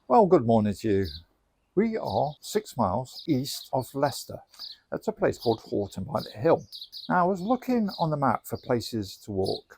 Well, good morning to you. We are 6 miles east of Leicester. That's a place called Houghton by the hill. Now, I was looking on the map for places to walk,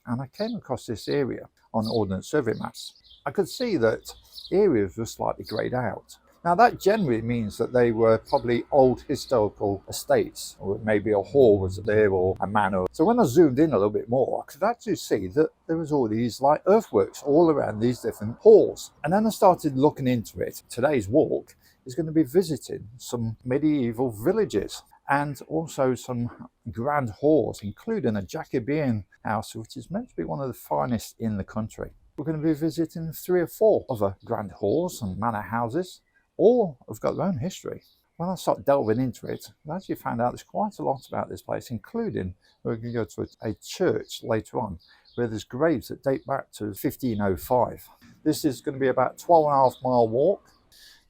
and I came across this area on Ordnance Survey maps. I could see that areas were slightly greyed out. Now, that generally means that they were probably old historical estates, or maybe a hall was there or a manor. So when I zoomed in a little bit more, I could actually see that there was all these like earthworks all around these different halls. And then I started looking into it. Today's walk is going to be visiting some medieval villages and also some grand halls, including a Jacobean house, which is meant to be one of the finest in the country. We're going to be visiting 3 or 4 other grand halls and manor houses. All have got their own history. When I started delving into it, I actually found out there's quite a lot about this place, including we're going to go to a church later on where there's graves that date back to 1505. This is going to be about a 12.5-mile walk.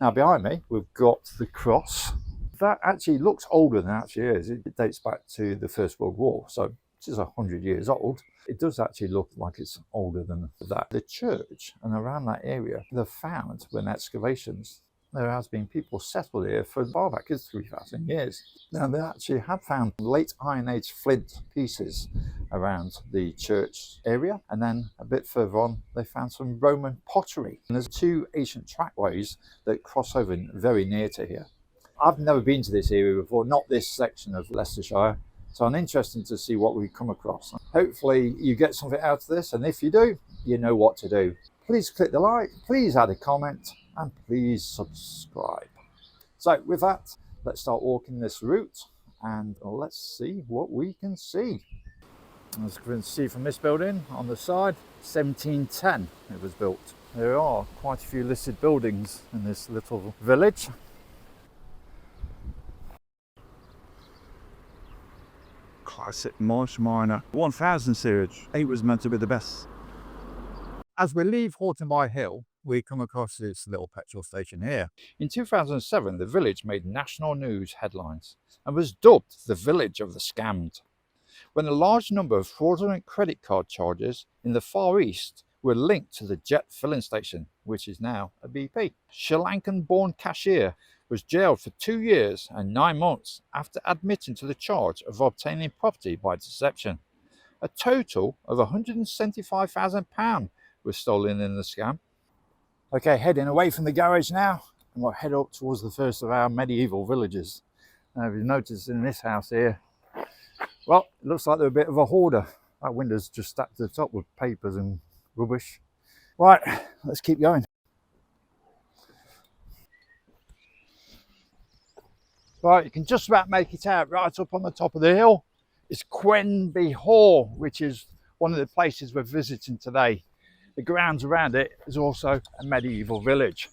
Now behind me we've got the cross. That actually looks older than it actually is. It dates back to the First World War, so it is 100 years old. It does actually look like it's older than that. The church and around that area, they've found when excavations, there has been people settled here for far back as 3,000 years. Now they actually have found late Iron Age flint pieces around the church area, and then a bit further on they found some Roman pottery. And there's 2 ancient trackways that cross over very near to here. I've never been to this area before, not this section of Leicestershire, so I'm interested to see what we come across. Hopefully you get something out of this, and if you do, you know what to do. Please click the like, please add a comment, and please subscribe. So with that, let's start walking this route and let's see what we can see. As you can see from this building on the side, 1710 it was built. There are quite a few listed buildings in this little village. Classic marsh miner 1000 series. It was meant to be the best. As we leave Houghton by Hill, we come across this little petrol station here. In 2007, the village made national news headlines and was dubbed the Village of the Scammed, when a large number of fraudulent credit card charges in the Far East were linked to the jet filling station, which is now a BP. Sri Lankan-born cashier was jailed for 2 years and 9 months after admitting to the charge of obtaining property by deception. A total of £175,000 was stolen in the scam. Okay, heading away from the garage now, and we'll head up towards the first of our medieval villages. Now, if you notice in this house here, well, it looks like they're a bit of a hoarder. That window's just stacked to the top with papers and rubbish. Right, let's keep going. Right, you can just about make it out. Right up on the top of the hill is Quenby Hall, which is one of the places we're visiting today. The grounds around it is also a medieval village.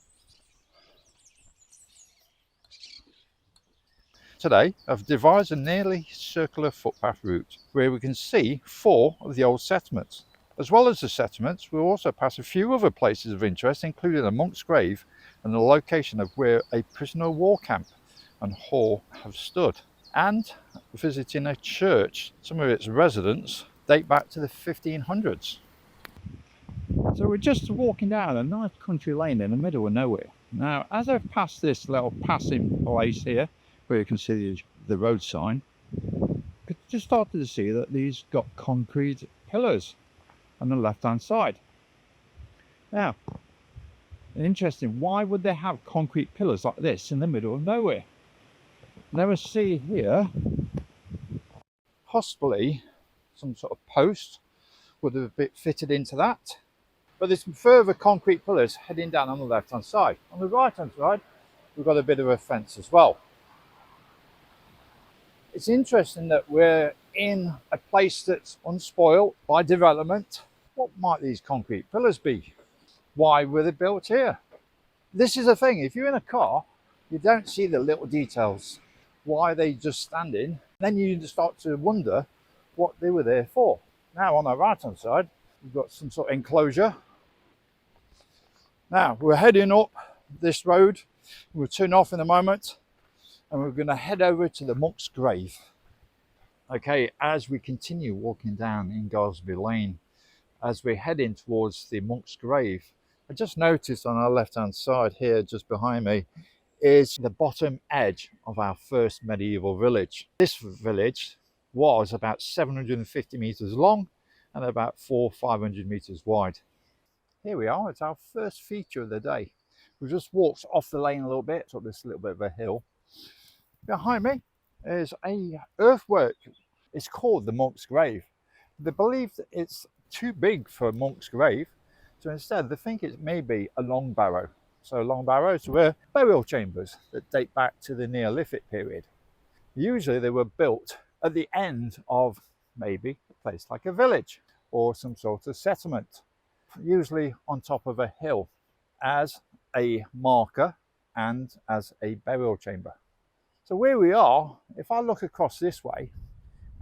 Today, I've devised a nearly circular footpath route where we can see 4 of the old settlements. As well as the settlements, we'll also pass a few other places of interest, including a monk's grave and the location of where a prisoner of war camp and hall have stood, and visiting a church. Some of its residents date back to the 1500s. So we're just walking down a nice country lane in the middle of nowhere. Now, as I've passed this little passing place here, where you can see the road sign, I just started to see that these got concrete pillars on the left-hand side. Now, interesting, why would they have concrete pillars like this in the middle of nowhere? Now we see here, possibly some sort of post would have been fitted into that. But there's some further concrete pillars heading down on the left hand side. On the right hand side, we've got a bit of a fence as well. It's interesting that we're in a place that's unspoiled by development. What might these concrete pillars be? Why were they built here? This is the thing, if you're in a car, you don't see the little details. Why are they just standing? Then you just start to wonder what they were there for. Now on the right hand side, we've got some sort of enclosure. Now we're heading up this road. We'll turn off in a moment and we're going to head over to the monk's grave. Okay, as we continue walking down Ingarsby Lane, as we're heading towards the monk's grave, I just noticed on our left hand side here, just behind me, is the bottom edge of our first medieval village. This village was about 750 meters long and about 500 meters wide. Here we are, it's our first feature of the day. We've just walked off the lane a little bit, up this little bit of a hill. Behind me is a earthwork. It's called the Monk's Grave. They believe that it's too big for a monk's grave, so instead they think it may be a long barrow. So long barrows were burial chambers that date back to the Neolithic period. Usually they were built at the end of maybe a place like a village or some sort of settlement, usually on top of a hill, as a marker and as a burial chamber. So where we are, if I look across this way,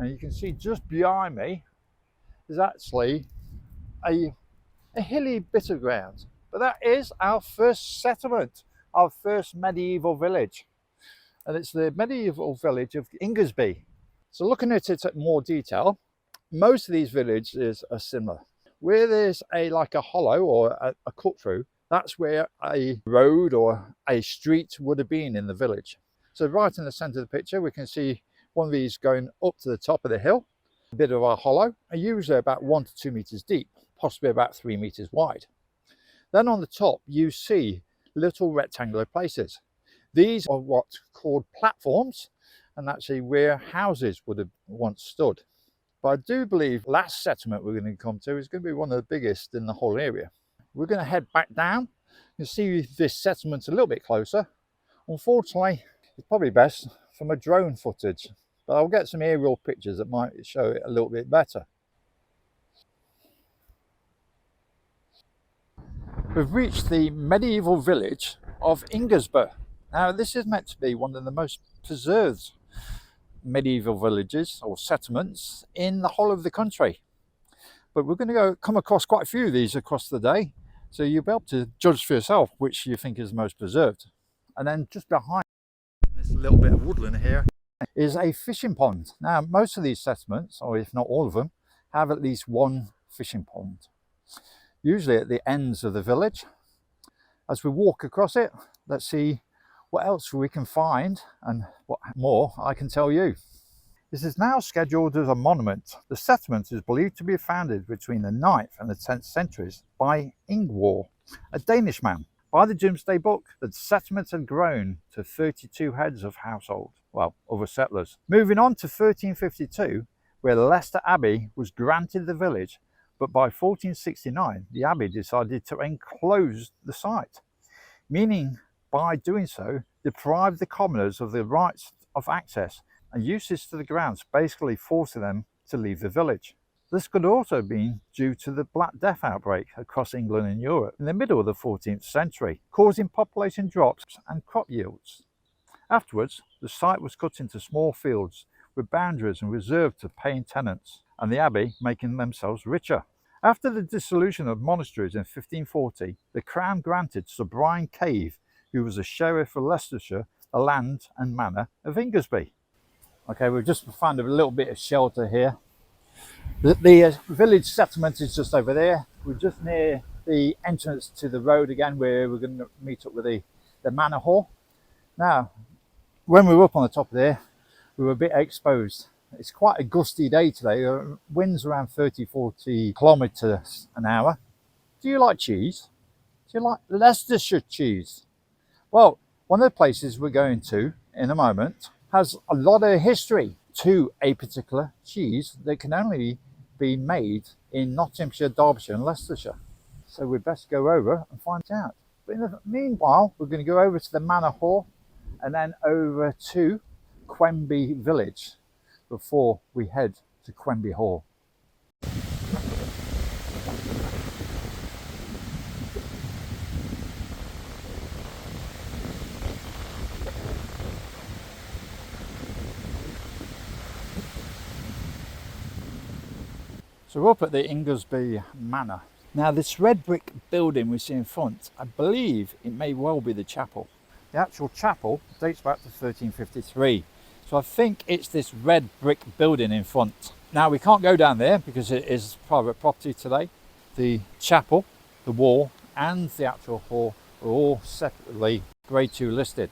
and you can see just behind me is actually a hilly bit of ground. But that is our first settlement, our first medieval village. And it's the medieval village of Ingarsby. So looking at it at more detail, most of these villages are similar. Where there's like a hollow or a cut through, that's where a road or a street would have been in the village. So right in the centre of the picture, we can see one of these going up to the top of the hill, a bit of a hollow, and usually about 1 to 2 meters deep, possibly about 3 meters wide. Then on the top, you see little rectangular places. These are what's called platforms, and actually where houses would have once stood. But I do believe last settlement we're going to come to is going to be one of the biggest in the whole area. We're going to head back down and see this settlement a little bit closer. Unfortunately, it's probably best from a drone footage, but I'll get some aerial pictures that might show it a little bit better. We've reached the medieval village of Ingarsby. Now this is meant to be one of the most preserved medieval villages or settlements in the whole of the country. But we're going to come across quite a few of these across the day, so you'll be able to judge for yourself which you think is most preserved. And then just behind this little bit of woodland here is a fishing pond. Now most of these settlements, or if not all of them, have at least one fishing pond, usually at the ends of the village. As we walk across it, let's see what else we can find and what more I can tell you. This is now scheduled as a monument. The settlement is believed to be founded between the 9th and the 10th centuries by Ingvar, a Danish man. By the Domesday Book, the settlement had grown to 32 heads of household, well, other settlers. Moving on to 1352, where Leicester Abbey was granted the village, but by 1469, the Abbey decided to enclose the site, meaning by doing so, deprived the commoners of the rights of access and uses to the grounds, basically forcing them to leave the village. This could also have been due to the Black Death outbreak across England and Europe in the middle of the 14th century, causing population drops and crop yields. Afterwards, the site was cut into small fields with boundaries and reserved to paying tenants, and the abbey making themselves richer. After the dissolution of monasteries in 1540, the Crown granted Sir Brian Cave, who was a sheriff of Leicestershire, the land and manor of Ingarsby. Okay, we've just found a little bit of shelter here. The village settlement is just over there. We're just near the entrance to the road again, where we're going to meet up with the manor hall. Now, when we were up on the top of there, we were a bit exposed. It's quite a gusty day today. Winds around 30-40 kilometers an hour. Do you like cheese? Do you like Leicestershire cheese? Well, one of the places we're going to in a moment has a lot of history to a particular cheese that can only be made in Nottinghamshire, Derbyshire and Leicestershire. So we'd best go over and find out. But in the meanwhile, we're going to go over to the manor hall and then over to Quenby village before we head to Quenby Hall. So we're up at the Ingarsby Manor. Now this red brick building we see in front, I believe it may well be the chapel. The actual chapel dates back to 1353. So I think it's this red brick building in front. Now we can't go down there because it is private property today. The chapel, the wall and the actual hall are all separately Grade 2 listed.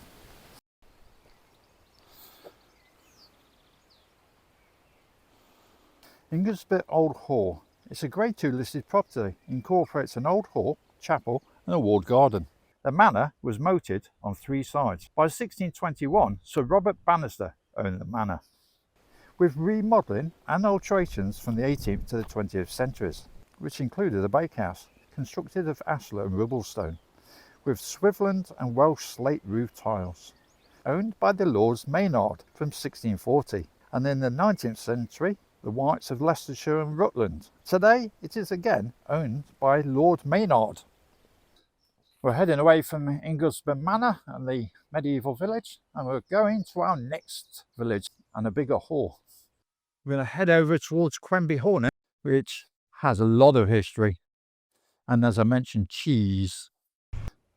Ingarsby Old Hall. It's a Grade 2 listed property, incorporates an old hall, chapel and a walled garden. The manor was moated on 3 sides. By 1621, Sir Robert Bannister owned the manor, with remodelling and alterations from the 18th to the 20th centuries, which included a bakehouse constructed of ashlar and rubble stone, with swiveland and Welsh slate roof tiles, owned by the Lords Maynard from 1640, and in the 19th century the Whites of Leicestershire and Rutland. Today it is again owned by Lord Maynard. We're heading away from Ingarsby Manor and the medieval village, and we're going to our next village and a bigger hall. We're going to head over towards Quenby Hall now, which has a lot of history, and as I mentioned, cheese.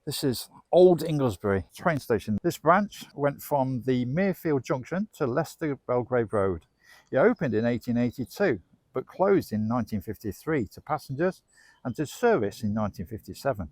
This is Old Ingarsby train station. This branch went from the Merefield Junction to Leicester Belgrave Road. It opened in 1882 but closed in 1953 to passengers and to service in 1957.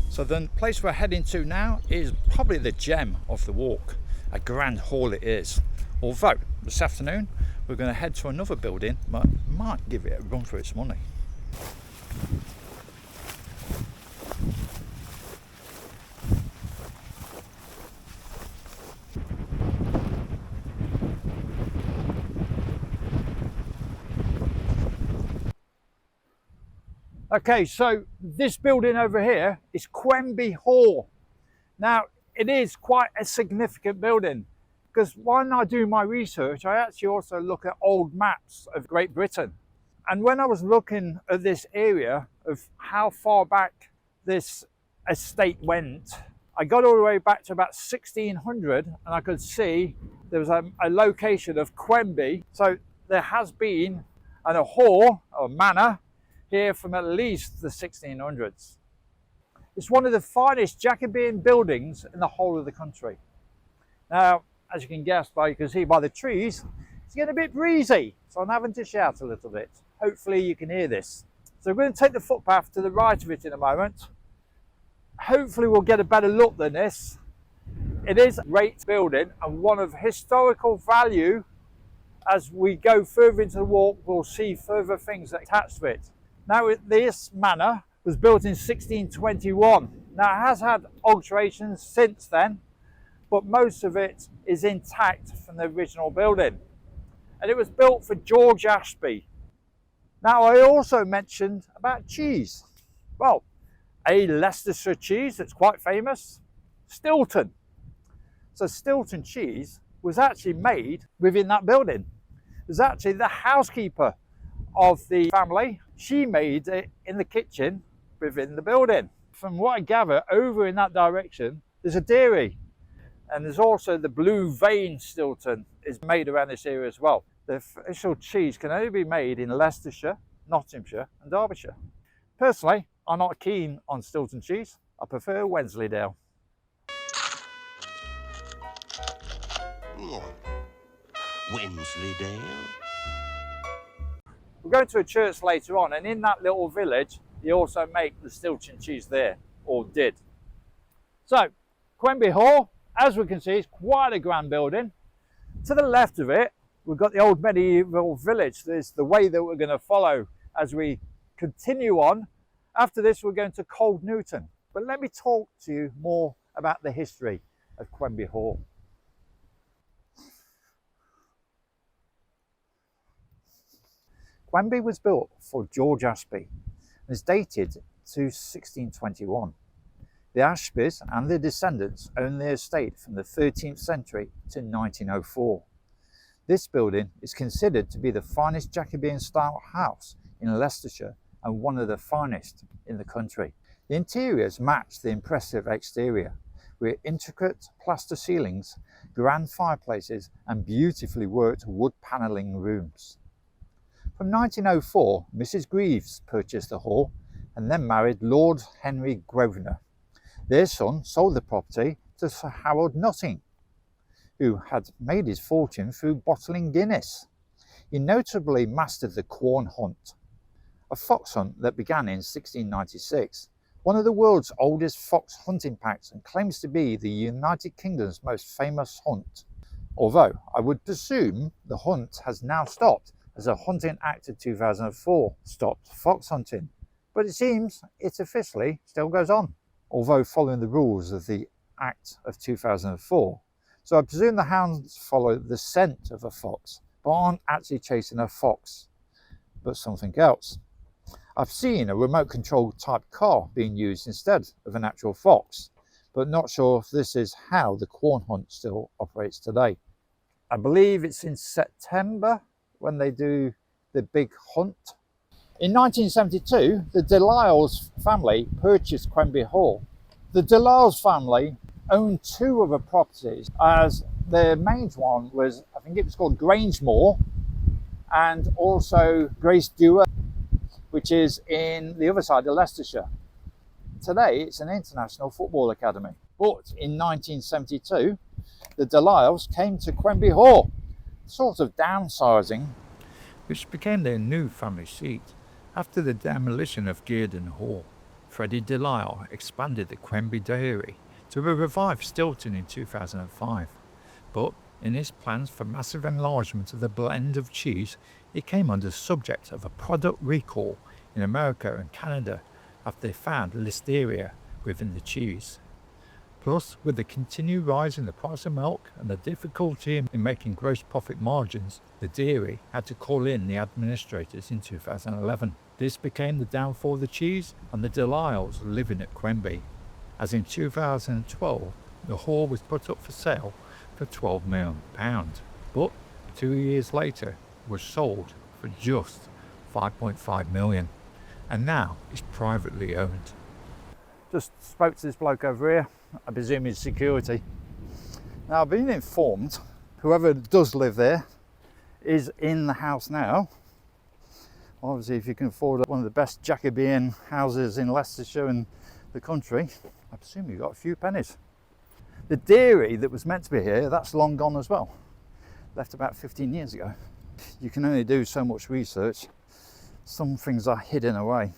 So the place we're heading to now is probably the gem of the walk. A grand hall it is. Although this afternoon we're going to head to another building, but might give it a run for its money. Okay, so this building over here is Quenby Hall. Now, it is quite a significant building because when I do my research, I actually also look at old maps of Great Britain. And when I was looking at this area of how far back this estate went, I got all the way back to about 1600 and I could see there was a location of Quenby. So there has been a hall or manor here from at least the 1600s. It's one of the finest Jacobean buildings in the whole of the country. Now, as you can guess you can see by the trees, it's getting a bit breezy, so I'm having to shout a little bit. Hopefully you can hear this. So we're going to take the footpath to the right of it in a moment. Hopefully we'll get a better look than this. It is a great building and one of historical value. As we go further into the walk, we'll see further things that attach to it. Now, this manor was built in 1621. Now, it has had alterations since then, but most of it is intact from the original building. And it was built for George Ashby. Now, I also mentioned about cheese. Well, a Leicestershire cheese that's quite famous, Stilton. So Stilton Cheese was actually made within that building. It was actually the housekeeper of the family. She made it in the kitchen within the building. From what I gather, over in that direction, there's a dairy. And there's also the Blue Vein Stilton is made around this area as well. The official cheese can only be made in Leicestershire, Nottinghamshire and Derbyshire. Personally, I'm not keen on Stilton cheese. I prefer Wensleydale. Wensleydale? We're going to a church later on, and in that little village, they also make the Stilton cheese there, or did. So, Quenby Hall, as we can see, is quite a grand building. To the left of it, we've got the old medieval village. There's the way that we're going to follow as we continue on. After this, we're going to Cold Newton. But let me talk to you more about the history of Quenby Hall. Quenby was built for George Ashby and is dated to 1621. The Ashbys and their descendants owned the estate from the 13th century to 1904. This building is considered to be the finest Jacobean style house in Leicestershire and one of the finest in the country. The interiors match the impressive exterior, with intricate plaster ceilings, grand fireplaces and beautifully worked wood panelling rooms. From 1904, Mrs. Greaves purchased the hall and then married Lord Henry Grosvenor. Their son sold the property to Sir Harold Nutting, who had made his fortune through bottling Guinness. He notably mastered the Quorn hunt, a fox hunt that began in 1696, one of the world's oldest fox hunting packs, and claims to be the United Kingdom's most famous hunt. Although I would presume the hunt has now stopped, as a Hunting Act of 2004 stopped fox hunting, but it seems it officially still goes on, although following the rules of the Act of 2004. So I presume the hounds follow the scent of a fox, but aren't actually chasing a fox, but something else. I've seen a remote control type car being used instead of an actual fox, but not sure if this is how the Quorn hunt still operates today. I believe it's in September when they do the big hunt. In 1972, the Delisles family purchased Quenby Hall. The Delisles family owned two other properties, as their main one was, I think it was called Grangemore, and also Grace Dewar, which is in the other side of Leicestershire. Today, it's an international football academy. But in 1972, the Delisles came to Quenby Hall, sort of downsizing, which became their new family seat. After the demolition of Gearden Hall, Freddie Delisle expanded the Quenby Dairy to revive Stilton in 2005. But in his plans for massive enlargement of the blend of cheese, it came under subject of a product recall in America and Canada after they found listeria within the cheese. Plus, with the continued rise in the price of milk and the difficulty in making gross profit margins, the dairy had to call in the administrators in 2011. This became the downfall of the cheese and the Delisles living at Quenby, as in 2012 the hall was put up for sale for £12 million, but 2 years later was sold for just £5.5 million, and now is privately owned. Just spoke to this bloke over here, I presume he's security. Now I've been informed whoever does live there is in the house now. Obviously, if you can afford one of the best Jacobean houses in Leicestershire and the country, I presume you've got a few pennies. The dairy that was meant to be here, that's long gone as well. Left about 15 years ago. You can only do so much research. Some things are hidden away.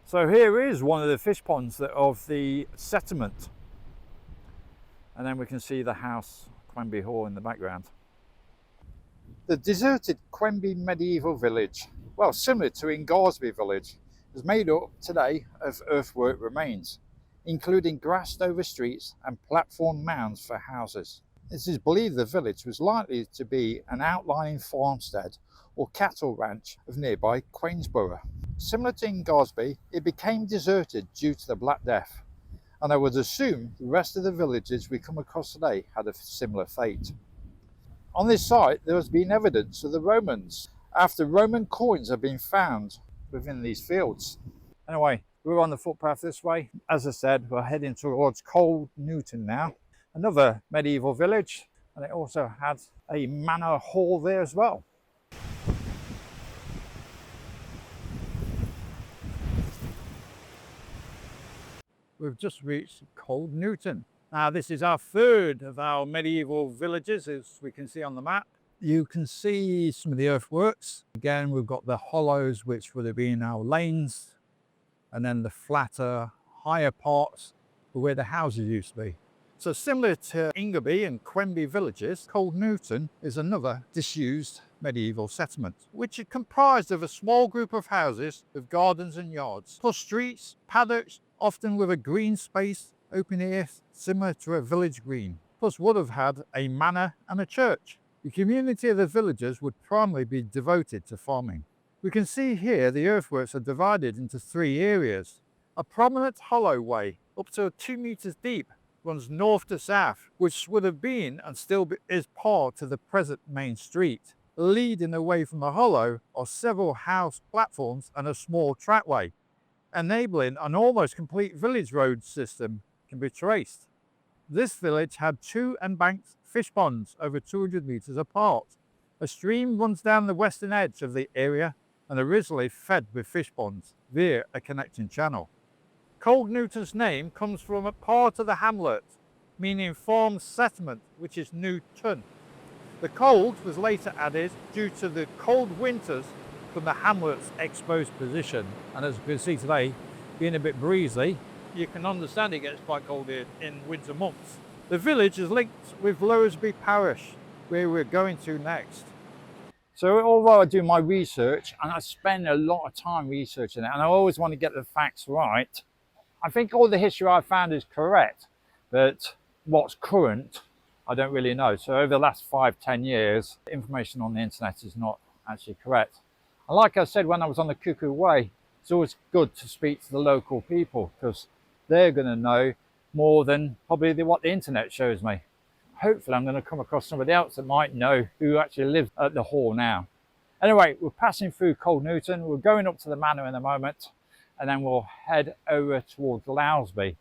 So here is one of the fish ponds of the settlement. And then we can see the house, Quenby Hall, in the background. The deserted Quenby medieval village, well, similar to Ingarsby village, is made up today of earthwork remains, including grassed over streets and platform mounds for houses. It is believed the village was likely to be an outlying farmstead or cattle ranch of nearby Queensborough. Similar to Ingarsby, it became deserted due to the Black Death, and I would assume the rest of the villages we come across today had a similar fate. On this site there has been evidence of the Romans, after Roman coins have been found within these fields. Anyway, we're on the footpath this way. As I said, we're heading towards Cold Newton now, another medieval village, and it also had a manor hall there as well. We've just reached Cold Newton. Now this is our third of our medieval villages, as we can see on the map. You can see some of the earthworks. Again, we've got the hollows, which would have been our lanes, and then the flatter, higher parts where the houses used to be. So similar to Ingarsby and Quenby villages, Cold Newton is another disused medieval settlement, which is comprised of a small group of houses with gardens and yards, plus streets, paddocks, often with a green space, open air, similar to a village green, plus would have had a manor and a church. The community of the villagers would primarily be devoted to farming. We can see here the earthworks are divided into three areas. A prominent hollow way up to 2 meters deep, runs north to south, which would have been and still is part of the present main street. Leading away from the hollow are several house platforms and a small trackway, enabling an almost complete village road system can be traced. This village had 2 embanked fish ponds over 200 meters apart. A stream runs down the western edge of the area and originally fed with fish ponds via a connecting channel. Cold Newton's name comes from a part of the hamlet, meaning farm settlement, which is Newton. The cold was later added due to the cold winters from the hamlet's exposed position. And as you can see today, being a bit breezy, you can understand it gets quite cold here in winter months. The village is linked with Lowesby parish, where we're going to next. So although I do my research, and I spend a lot of time researching it, and I always want to get the facts right, I think all the history I found is correct, but what's current, I don't really know. So over the last 5-10 years, information on the internet is not actually correct. And like I said when I was on the Cuckoo Way, it's always good to speak to the local people because they're going to know more than probably what the internet shows me. Hopefully I'm going to come across somebody else that might know who actually lives at the hall now. Anyway, we're passing through Cold Newton. We're going up to the manor in a moment, and then we'll head over towards Lowesby.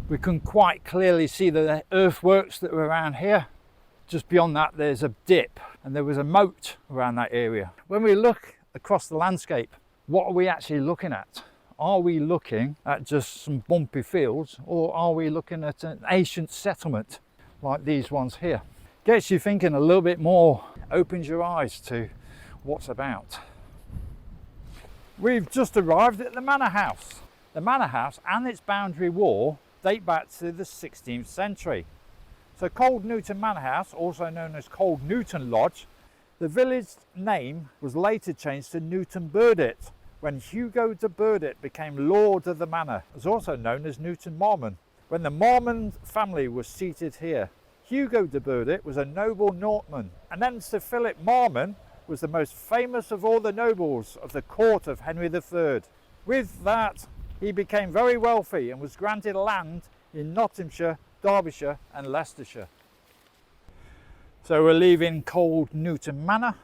We can quite clearly see the earthworks that were around here. Just beyond that, there's a dip, and there was a moat around that area. When we look across the landscape, what are we actually looking at? Are we looking at just some bumpy fields, or are we looking at an ancient settlement like these ones here? Gets you thinking a little bit more, opens your eyes to what's about. We've just arrived at the manor house. The manor house and its boundary wall date back to the 16th century. So Cold Newton Manor House, also known as Cold Newton Lodge, the village name was later changed to Newton Burdett when Hugo de Burdett became Lord of the Manor. It was also known as Newton Marmon when the Marmon family was seated here. Hugo de Burdett was a noble Norman, and then Sir Philip Marmon was the most famous of all the nobles of the court of Henry III. With that, he became very wealthy and was granted land in Nottinghamshire, Derbyshire and Leicestershire. So we're leaving Cold Newton Manor.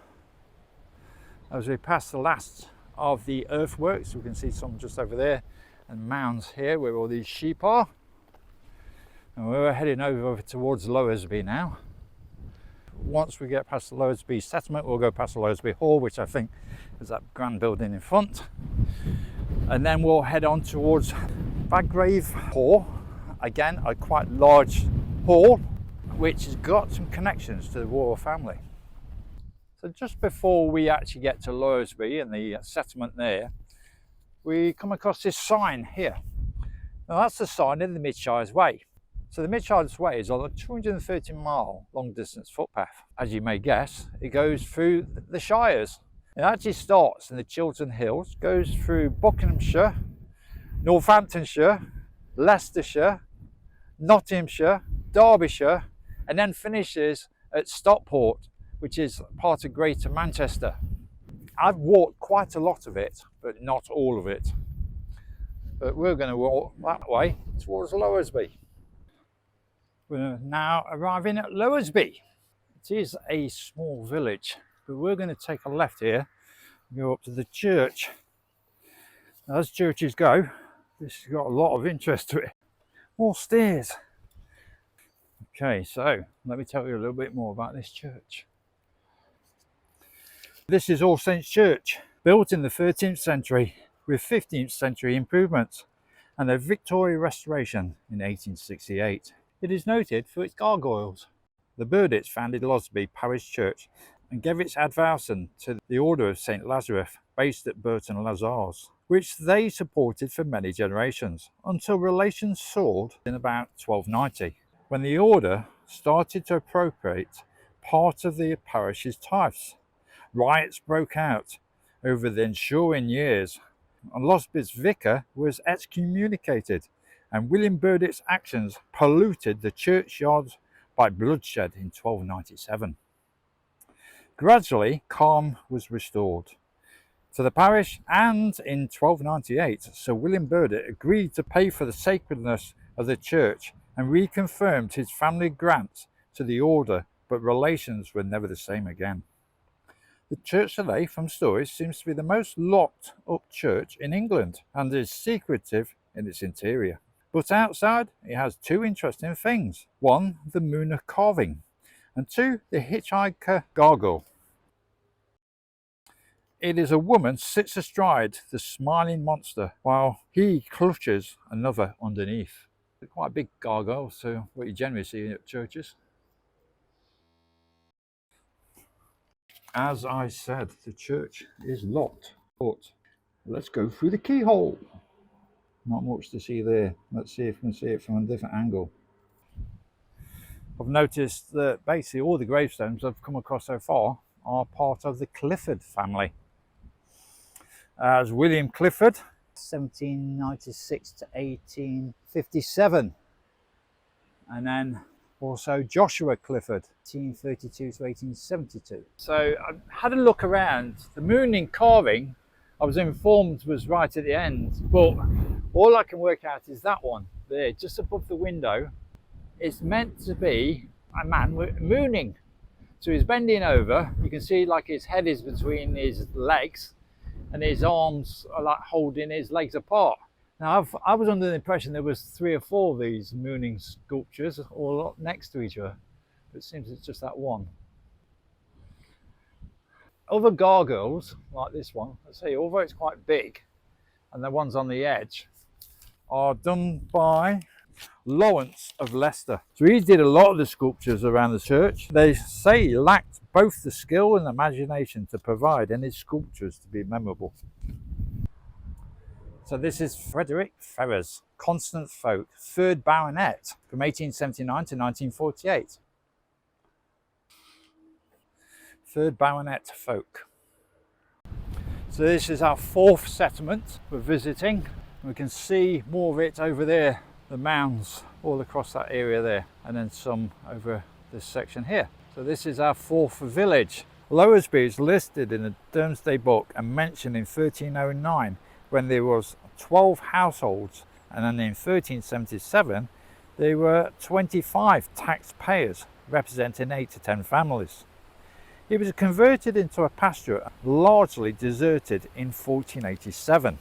As we pass the last of the earthworks, we can see some just over there and mounds here where all these sheep are. And we're heading over towards Lowesby now. Once we get past the Lowesby settlement, we'll go past the Lowesby Hall, which I think is that grand building in front. And then we'll head on towards Baggrave Hall. Again, a quite large hall, which has got some connections to the royal family. So just before we actually get to Lowesby and the settlement there, we come across this sign here. Now that's the sign in the Midshires Way. So the Midshires Way is on a 230-mile long distance footpath. As you may guess, it goes through the Shires. It actually starts in the Chiltern Hills, goes through Buckinghamshire, Northamptonshire, Leicestershire, Nottinghamshire, Derbyshire, and then finishes at Stockport, which is part of Greater Manchester. I've walked quite a lot of it, but not all of it. But we're going to walk that way towards Lowesby. We're now arriving at Lowesby. It is a small village, but we're going to take a left here and go up to the church. Now, as churches go, this has got a lot of interest to it. More stairs. Okay, so let me tell you a little bit more about this church. This is All Saints Church, built in the 13th century with 15th century improvements and a Victorian restoration in 1868. It is noted for its gargoyles. The Burdetts founded Lowesby Parish Church and gave its advowson to the Order of St. Lazarus, based at Burton Lazarus, which they supported for many generations, until relations soared in about 1290, when the order started to appropriate part of the parish's tithes. Riots broke out over the ensuing years, and Lowesby's vicar was excommunicated, and William Burdett's actions polluted the churchyard by bloodshed in 1297. Gradually, calm was restored. to the parish, and in 1298 Sir William Burdett agreed to pay for the sacredness of the church and reconfirmed his family grant to the order, but relations were never the same again. The church today, from stories, seems to be the most locked up church in England and is secretive in its interior. But outside, it has two interesting things. One, the Mooner carving, and two, the hitchhiker gargoyle. It is a woman sits astride the smiling monster while he clutches another underneath. They're quite a big gargoyle, so what you generally see at churches. As I said, the church is locked, but let's go through the keyhole. Not much to see there. Let's see if we can see it from a different angle. I've noticed that basically all the gravestones I've come across so far are part of the Clifford family. As William Clifford, 1796 to 1857, and then also Joshua Clifford, 1832 to 1872. So I had a look around. The mooning carving, I was informed, was right at the end, but all I can work out is that one there, just above the window. It's meant to be a man mooning. So he's bending over. You can see like his head is between his legs, and his arms are like holding his legs apart. Now I was under the impression there was 3 or 4 of these mooning sculptures all next to each other, but it seems it's just that one. Other gargoyles like this one, let's say, although it's quite big, and the ones on the edge, are done by Lawrence of Leicester. So he did a lot of the sculptures around the church. They say he lacked both the skill and imagination to provide any sculptures to be memorable. So this is Frederick Ferrers, Constant Folk, 3rd Baronet, from 1879 to 1948. 3rd Baronet Folk. So this is our 4th settlement we're visiting. We can see more of it over there, the mounds all across that area there, and then some over this section here. So this is our 4th village. Lowesby is listed in the Domesday Book and mentioned in 1309 when there was 12 households, and then in 1377 there were 25 taxpayers representing 8 to 10 families. It was converted into a pasture, largely deserted in 1487.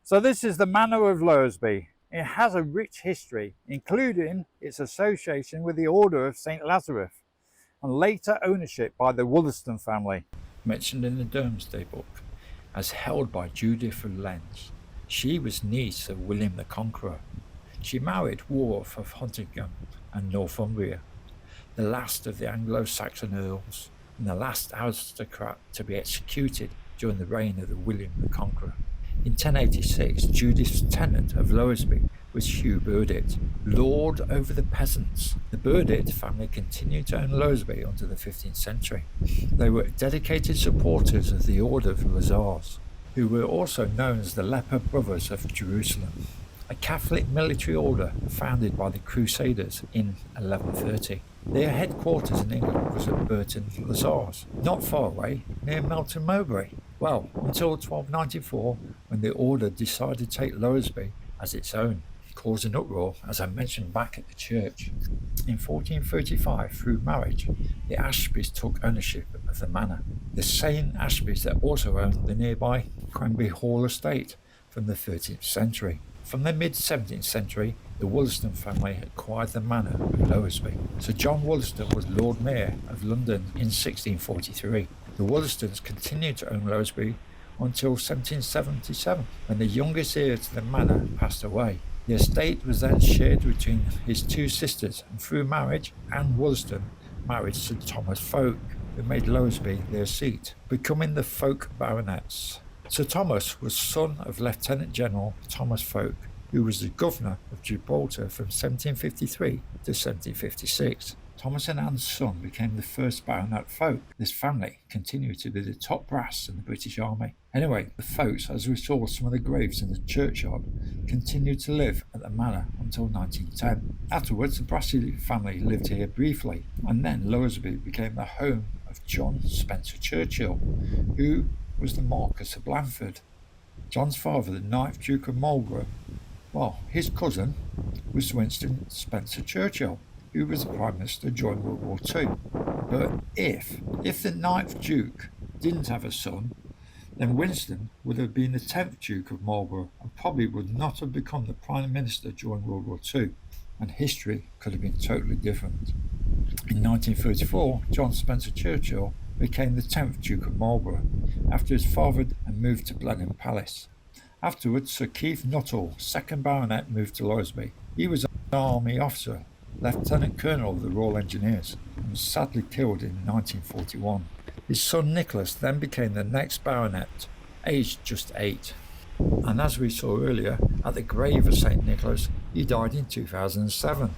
So this is the Manor of Lowesby. It has a rich history, including its association with the Order of St. Lazarus and later ownership by the Wollaston family. Mentioned in the Domesday Book as held by Judith of Lens. She was niece of William the Conqueror. She married Warwick of Hungarton and Northumbria, the last of the Anglo-Saxon earls and the last aristocrat to be executed during the reign of the William the Conqueror. In 1086, Judith's tenant of Lowesby was Hugh Burdett, lord over the peasants. The Burdett family continued to own Lowesby until the 15th century. They were dedicated supporters of the Order of Lazarus, who were also known as the Leper Brothers of Jerusalem, a Catholic military order founded by the Crusaders in 1130. Their headquarters in England was at Burton Lazarus, not far away, near Melton Mowbray. Well, until 1294, when the order decided to take Lowesby as its own, causing uproar, as I mentioned back at the church. In 1435, through marriage, the Ashbys took ownership of the manor, the same Ashbys that also owned the nearby Quenby Hall estate from the 13th century. From the mid-17th century, the Wollaston family acquired the manor of Lowesby. Sir John Wollaston was Lord Mayor of London in 1643. The Wollastons continued to own Lowesby until 1777, when the youngest heir to the manor passed away. The estate was then shared between his 2 sisters, and through marriage, Anne Wollaston married Sir Thomas Folk, who made Lowesby their seat, becoming the Folk baronets. Sir Thomas was son of Lieutenant General Thomas Folk, who was the governor of Gibraltar from 1753 to 1756. Thomas and Anne's son became the first Baronet Folk. This family continued to be the top brass in the British Army. Anyway, the Folks, as we saw some of the graves in the churchyard, continued to live at the manor until 1910. Afterwards, the Brassey family lived here briefly, and then Lowesby became the home of John Spencer Churchill, who was the Marquess of Blandford. John's father, the 9th Duke of Marlborough, well, his cousin was Winston Spencer Churchill, who was the Prime Minister during World War II. But if the 9th Duke didn't have a son, then Winston would have been the 10th Duke of Marlborough and probably would not have become the Prime Minister during World War II, and history could have been totally different. In 1934, John Spencer Churchill became the 10th Duke of Marlborough after his father had moved to Blenheim Palace. Afterwards, Sir Keith Nuttall, 2nd Baronet, moved to Lowesby. He was an army officer, Lieutenant Colonel of the Royal Engineers, and was sadly killed in 1941. His son Nicholas then became the next Baronet, aged just 8. And as we saw earlier, at the grave of St Nicholas, he died in 2007.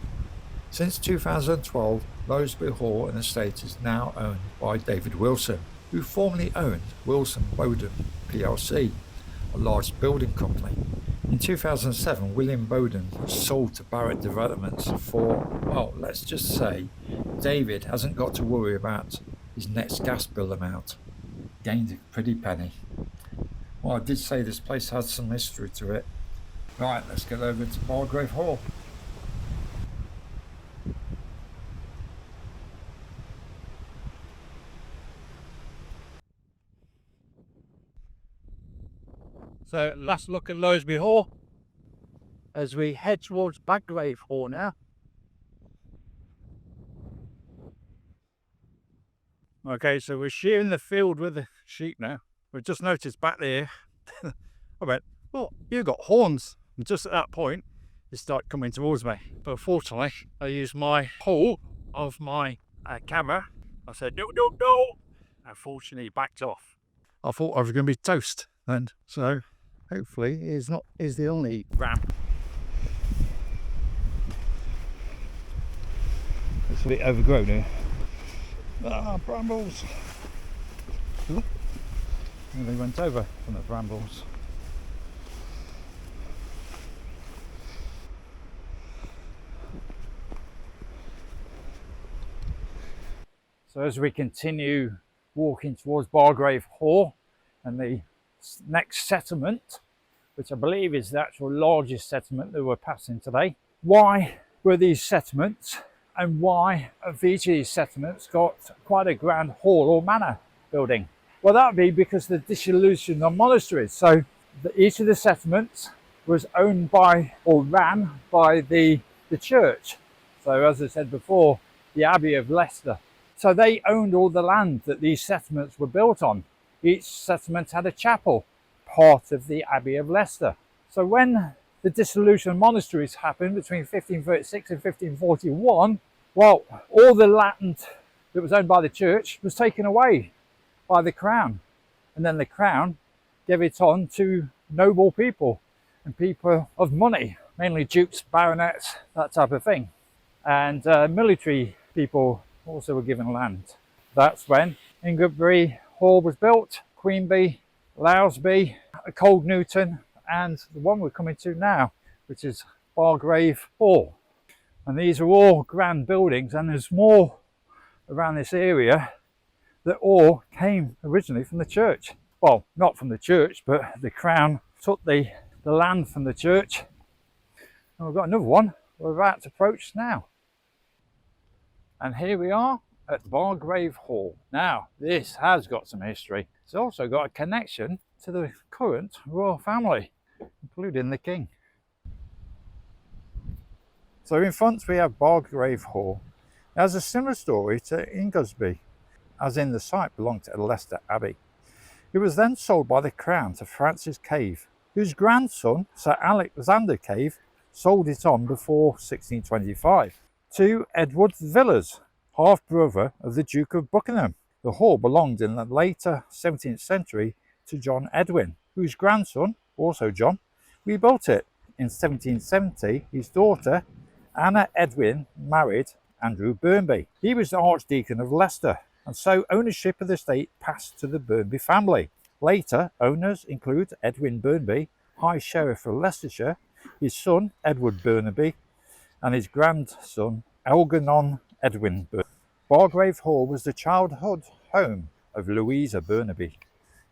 Since 2012, Lowesby Hall and estate is now owned by David Wilson, who formerly owned Wilson Bowden plc, a large building company. In 2007, William Bowden was sold to Barrett Developments for, well, let's just say, David hasn't got to worry about his next gas bill amount. Gained a pretty penny. Well, I did say this place has some history to it. Right, let's get over to Baggrave Hall. So last look at Lowesby Hall as we head towards Baggrave Hall now. Okay, so we're shearing the field with the sheep now. We've just noticed back there, I went, oh, you got horns. And just at that point, it started coming towards me. But fortunately, I used my pole of my camera. I said, no, no, no. And fortunately, backed off. I thought I was going to be toast then. So hopefully it's not the only ramp. It's a bit overgrown here. Ah, brambles. And they went over from the brambles. So as we continue walking towards Baggrave Hall and the next settlement, which I believe is the actual largest settlement that we're passing today. Why were these settlements, and why have each of these settlements got quite a grand hall or manor building? Well, that would be because of the dissolution of monasteries. So each of the settlements was owned by or ran by the church. So as I said before, the Abbey of Leicester. So they owned all the land that these settlements were built on. Each settlement had a chapel, part of the Abbey of Leicester. So when the dissolution of monasteries happened between 1536 and 1541, well, all the land that was owned by the church was taken away by the crown. And then the crown gave it on to noble people and people of money, mainly dukes, baronets, that type of thing. And military people also were given land. That's when Ingarsby Hall was built, Quenby, Lowesby, Cold Newton, and the one we're coming to now, which is Baggrave Hall. And these are all grand buildings, and there's more around this area that all came originally from the church. Well, not from the church, but the crown took the land from the church. And we've got another one we're about to approach now. And here we are at Baggrave Hall. Now, this has got some history. It's also got a connection to the current royal family, including the king. So in front we have Baggrave Hall. It has a similar story to Ingarsby, as in the site belonged to Leicester Abbey. It was then sold by the crown to Francis Cave, whose grandson, Sir Alexander Cave, sold it on before 1625 to Edward Villiers, half-brother of the Duke of Buckingham. The hall belonged in the later 17th century to John Edwin, whose grandson, also John, rebuilt it. In 1770, his daughter, Anna Edwin, married Andrew Burnby. He was the Archdeacon of Leicester, and so ownership of the estate passed to the Burnby family. Later, owners include Edwin Burnby, High Sheriff of Leicestershire, his son, Edward Burnaby, and his grandson, Algernon Edwin Burnaby. Baggrave Hall was the childhood home of Louisa Burnaby,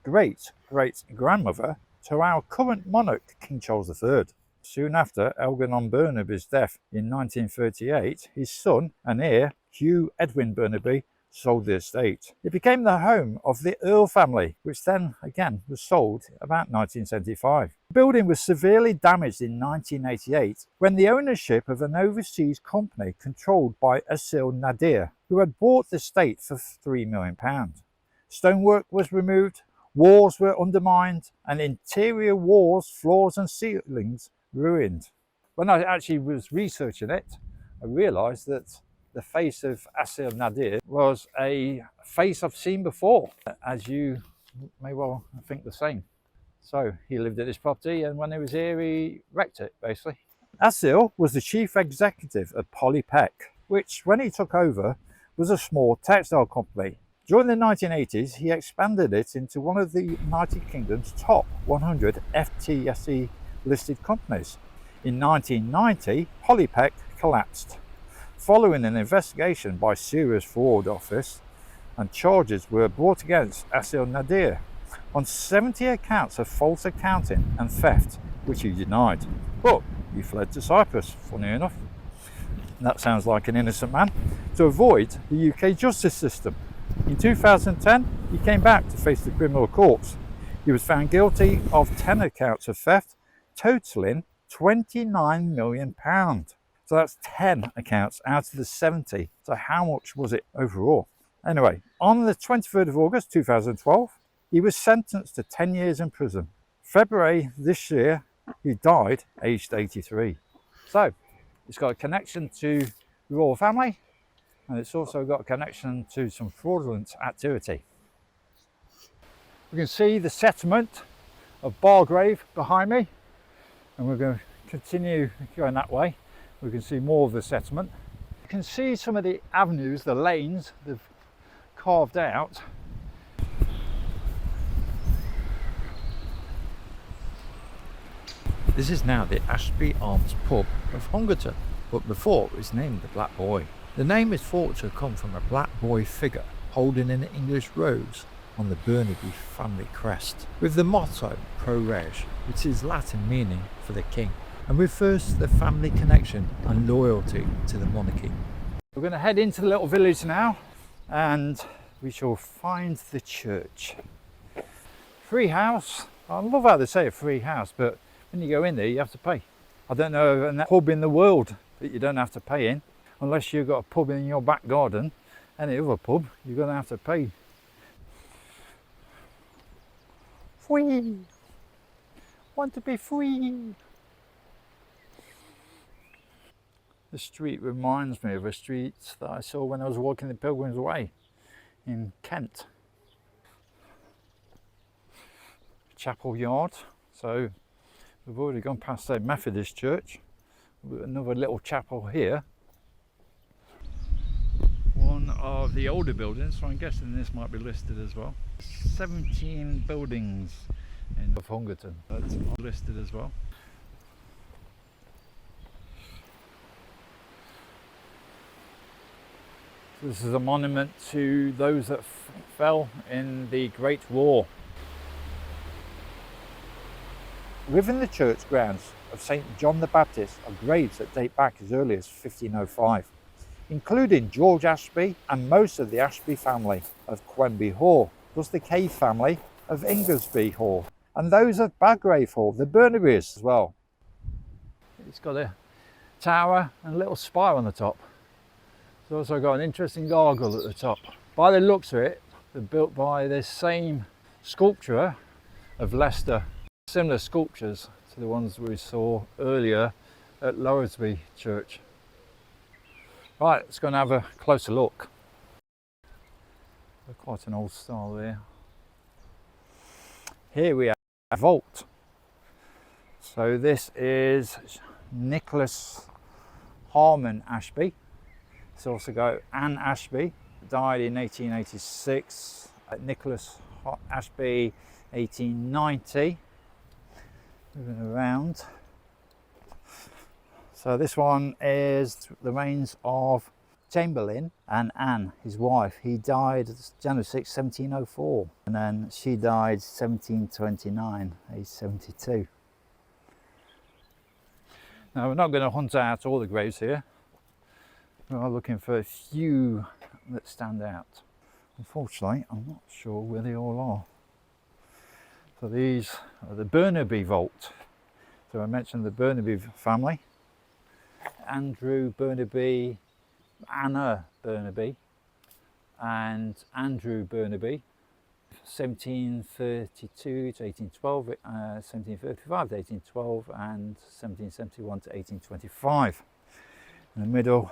great-great-grandmother to our current monarch, King Charles III. Soon after Algernon Burnaby's death in 1938, his son and heir, Hugh Edwin Burnaby, sold the estate. It became the home of the Earl family, which then again was sold about 1975. The building was severely damaged in 1988 when the ownership of an overseas company controlled by Asil Nadir, who had bought the estate for £3 million. Stonework was removed, walls were undermined, and interior walls, floors and ceilings ruined. When I actually was researching it, I realised that the face of Asil Nadir was a face I've seen before, as you may well think the same. So he lived at this property, and when he was here he wrecked it basically. Asil was the chief executive of Polly Peck, which when he took over was a small textile company. During the 1980s, he expanded it into one of the United Kingdom's top 100 FTSE listed companies. In 1990, Polly Peck collapsed. Following an investigation by Serious Fraud Office, and charges were brought against Asil Nadir on 70 accounts of false accounting and theft, which he denied. But he fled to Cyprus, funny enough. That sounds like an innocent man, to avoid the UK justice system. In 2010, he came back to face the criminal courts. He was found guilty of 10 accounts of theft, totaling £29 million. So that's 10 accounts out of the 70. So how much was it overall? Anyway, on the 23rd of August 2012, he was sentenced to 10 years in prison. February this year, he died aged 83. So it's got a connection to the royal family, and it's also got a connection to some fraudulent activity. We can see the settlement of Baggrave behind me, and we're going to continue going that way. We can see more of the settlement. You can see some of the avenues, the lanes they've carved out. This is now the Ashby Arms pub of Hungarton, but before it was named the Black Boy. The name is thought to come from a black boy figure holding an English rose on the Burnaby family crest, with the motto Pro Reg, which is Latin meaning for the king, and refers to the family connection and loyalty to the monarchy. We're going to head into the little village now, and we shall find the church. Free house. I love how they say a free house, but when you go in there you have to pay. I don't know of a pub in the world that you don't have to pay in, unless you've got a pub in your back garden. Any other pub you're going to have to pay. Free. Want to be free. The street reminds me of a street that I saw when I was walking the Pilgrim's Way in Kent. Chapel yard. So we've already gone past a Methodist church. Another little chapel here. One of the older buildings, so I'm guessing this might be listed as well. 17 buildings in Hungarton that's listed as well. This is a monument to those that fell in the Great War. Within the church grounds of St John the Baptist are graves that date back as early as 1505, including George Ashby and most of the Ashby family of Quenby Hall, plus the Cave family of Ingarsby Hall, and those of Baggrave Hall, the Burnabys as well. It's got a tower and a little spire on the top. It's also got an interesting gargoyle at the top. By the looks of it, they're built by this same sculptor of Leicester. Similar sculptures to the ones we saw earlier at Lowesby Church. Right, let's go and have a closer look. Quite an old style there. Here we have a vault. So this is Nicholas Harmon Ashby. It's also got Anne Ashby, died in 1886. Nicholas Ashby, 1890. Moving around. So this one is the remains of Chamberlain and Anne, his wife, he died January 6, 1704, and then she died 1729, aged 72. Now, we're not going to hunt out all the graves here. We are looking for a few that stand out. Unfortunately, I'm not sure where they all are. So these are the Burnaby vault. So I mentioned the Burnaby family. Andrew Burnaby, Anna Burnaby, and Andrew Burnaby, 1732 to 1812, 1735 to 1812, and 1771 to 1825. In the middle.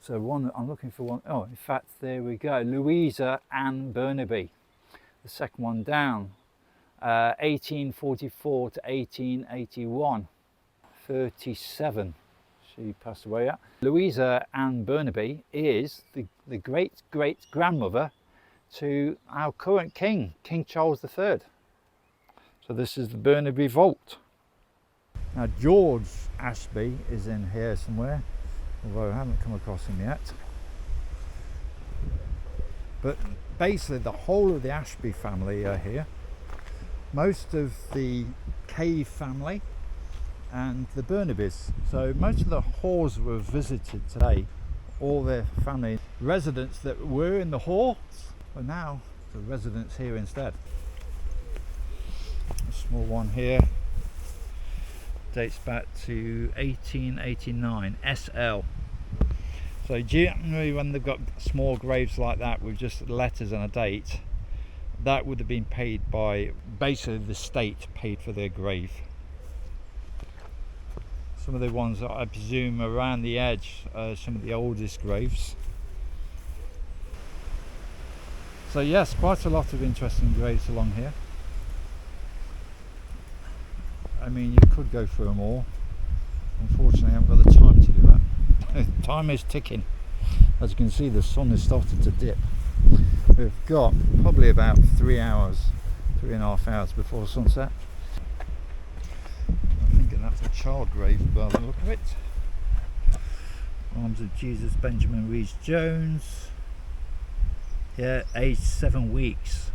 So one, I'm looking for one, oh, in fact, there we go, Louisa Ann Burnaby. The second one down, 1844 to 1881, 37. She passed away at. Louisa Ann Burnaby is the great-great-grandmother to our current king, King Charles III. So this is the Burnaby vault. Now George Ashby is in here somewhere, although I haven't come across him yet. But basically the whole of the Ashby family are here. Most of the Cave family and the Burnabys. So most of the halls were visited today, all their family residents that were in the hall are now the residents here instead. A small one here dates back to 1889, SL. So generally when they've got small graves like that with just letters and a date, that would have been paid by, basically the state paid for their grave. Some of the ones that I presume around the edge are some of the oldest graves. So yes, quite a lot of interesting graves along here. I mean, you could go through them all. Unfortunately, I haven't got the time to do that. Time is ticking. As you can see, the sun has started to dip. We've got probably about 3 hours, 3.5 hours before sunset. I'm thinking that's a child grave by the look of it. Arms of Jesus, Benjamin Rees Jones. Yeah, aged 7 weeks.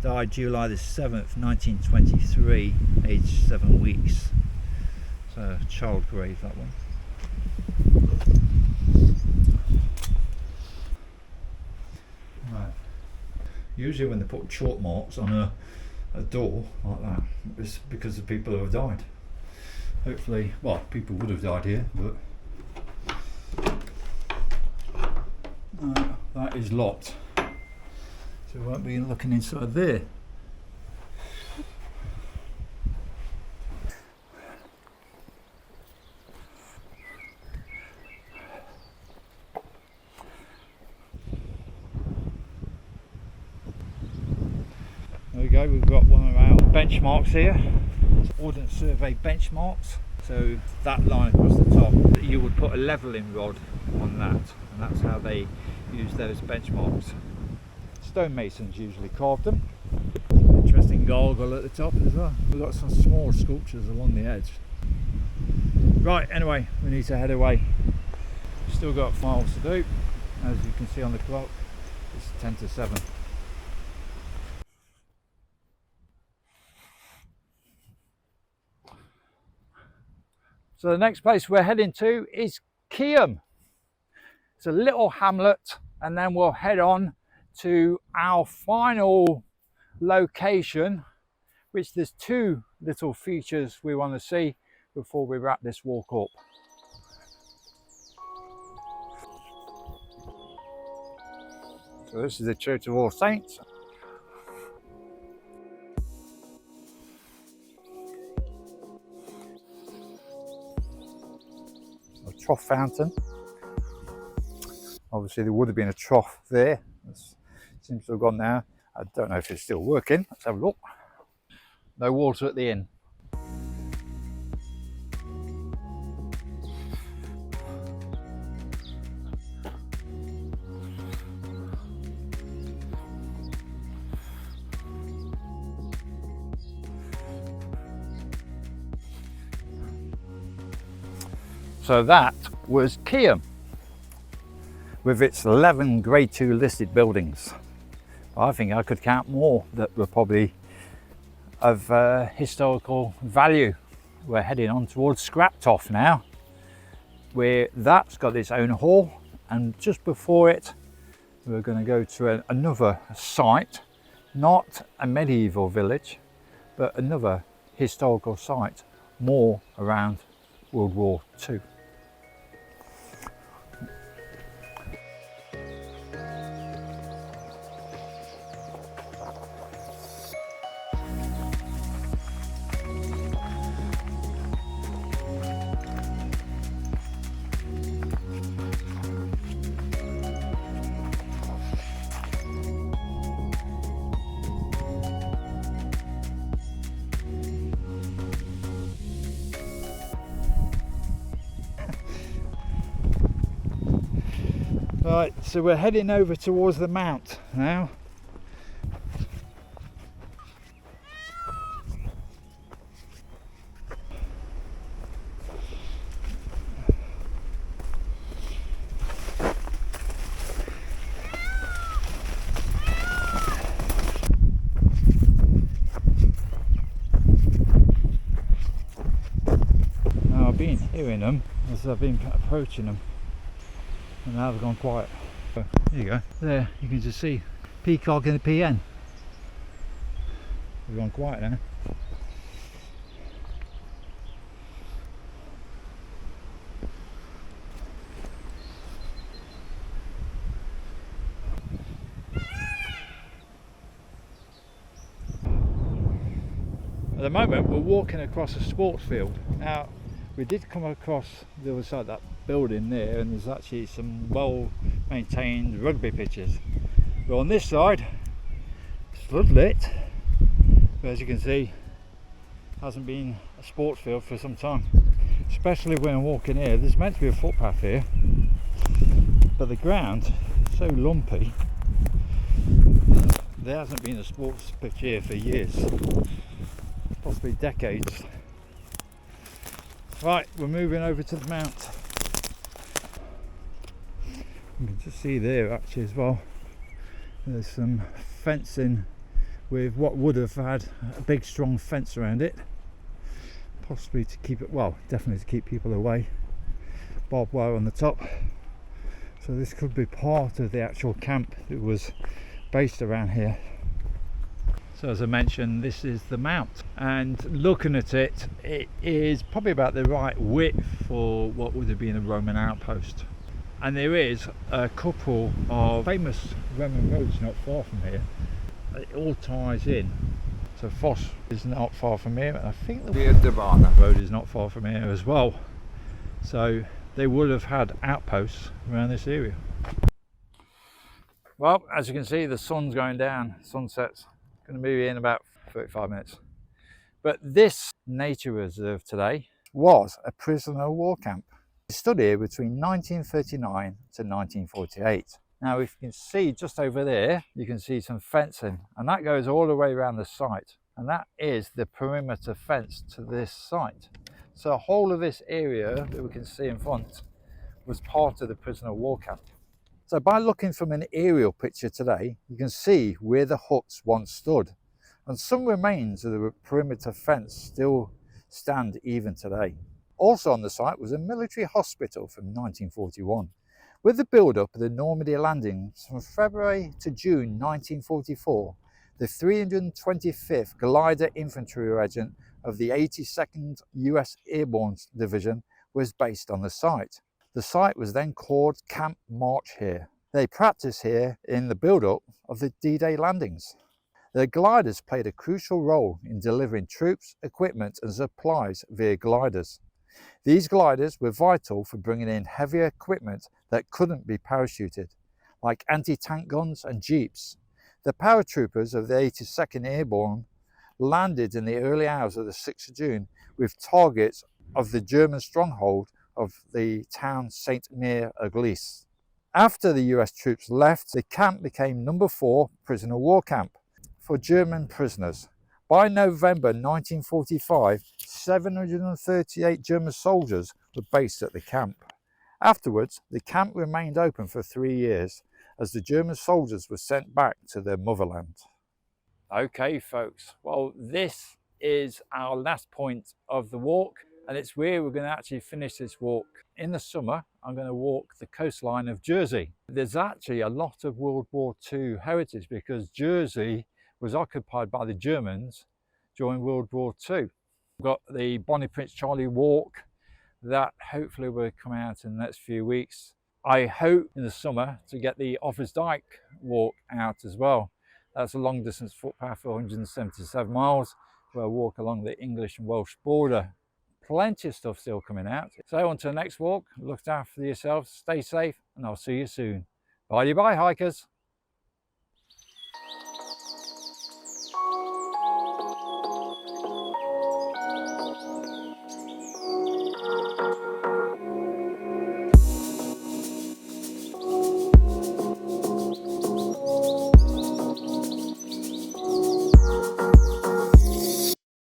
Died July the 7th, 1923, aged 7 weeks. So, child grave, that one. Right. Usually when they put chalk marks on a door like that, it's because of people who have died. Hopefully, well, people would have died here, but that is locked. So we won't be looking inside there. There we go, we've got one of our benchmarks here. Ordnance Survey benchmarks. So that line across the top, you would put a levelling rod on that, and that's how they use those benchmarks. Stonemasons usually carved them. Interesting gargoyle at the top as well. We've got some small sculptures along the edge. Right, anyway, we need to head away. Still got miles to do. As you can see on the clock, it's 10 to 7. So the next place we're heading to is Keam. It's a little hamlet, and then we'll head on to our final location, which there's 2 little features we want to see before we wrap this walk up. So this is the Church of All Saints. A trough fountain. Obviously there would have been a trough there. It seems to have gone now. I don't know if it's still working. Let's have a look. No water at the inn. So that was Quorn, with its 11 Grade 2 listed buildings. I think I could count more that were probably of historical value. We're heading on towards Scraptoft now, where that's got its own hall, and just before it we're going to go to another site, not a medieval village, but another historical site, more around World War II. Right, so we're heading over towards the mount now. Now I've been hearing them as I've been approaching them, and now they've gone quiet. There you go. There you can just see peacock and the PN. They've gone quiet now. At the moment we're walking across a sports field. Now we did come across the other side of that building there, and there's actually some well maintained rugby pitches. But on this side it's floodlit, but as you can see hasn't been a sports field for some time, especially when walking here. There's meant to be a footpath here, but the ground is so lumpy. There hasn't been a sports pitch here for years, possibly decades. Right, we're moving over to the mount. You can just see there actually as well, there's some fencing with what would have had a big strong fence around it, possibly to keep it, well, definitely to keep people away. Barbed wire on the top, so this could be part of the actual camp that was based around here. So as I mentioned, this is the mount, and looking at it, it is probably about the right width for what would have been a Roman outpost. And there is a couple of famous Roman roads not far from here. It all ties in. So Foss is not far from here, and I think the road is not far from here as well. So they would have had outposts around this area. Well, as you can see, the sun's going down, sunset's going to be in about 35 minutes. But this nature reserve today was a prisoner of war camp. It stood here between 1939 to 1948. Now, if you can see just over there, you can see some fencing, and that goes all the way around the site, and that is the perimeter fence to this site. So the whole of this area that we can see in front was part of the prisoner of war camp. So by looking from an aerial picture today, you can see where the huts once stood, and some remains of the perimeter fence still stand even today. Also on the site was a military hospital from 1941. With the build-up of the Normandy landings from February to June 1944, the 325th Glider Infantry Regiment of the 82nd US Airborne Division was based on the site. The site was then called Camp March here. They practiced here in the build-up of the D-Day landings. The gliders played a crucial role in delivering troops, equipment and supplies via gliders. These gliders were vital for bringing in heavier equipment that couldn't be parachuted, like anti-tank guns and jeeps. The paratroopers of the 82nd Airborne landed in the early hours of the 6th of June with targets of the German stronghold of the town Saint-Mere-Église. After the US troops left, the camp became number 4 prisoner of war camp for German prisoners. By November 1945, 738 German soldiers were based at the camp. Afterwards, the camp remained open for 3 years as the German soldiers were sent back to their motherland. Okay folks, well this is our last point of the walk, and it's where we're going to actually finish this walk. In the summer I'm going to walk the coastline of Jersey. There's actually a lot of World War II heritage because Jersey was occupied by the Germans during World War II. We've got the Bonnie Prince Charlie walk that hopefully will come out in the next few weeks. I hope in the summer to get the Offa's Dyke walk out as well. That's a long distance footpath for 177 miles where I walk along the English and Welsh border. Plenty of stuff still coming out. So on to the next walk. Look after yourselves, stay safe, and I'll see you soon. Bye bye hikers.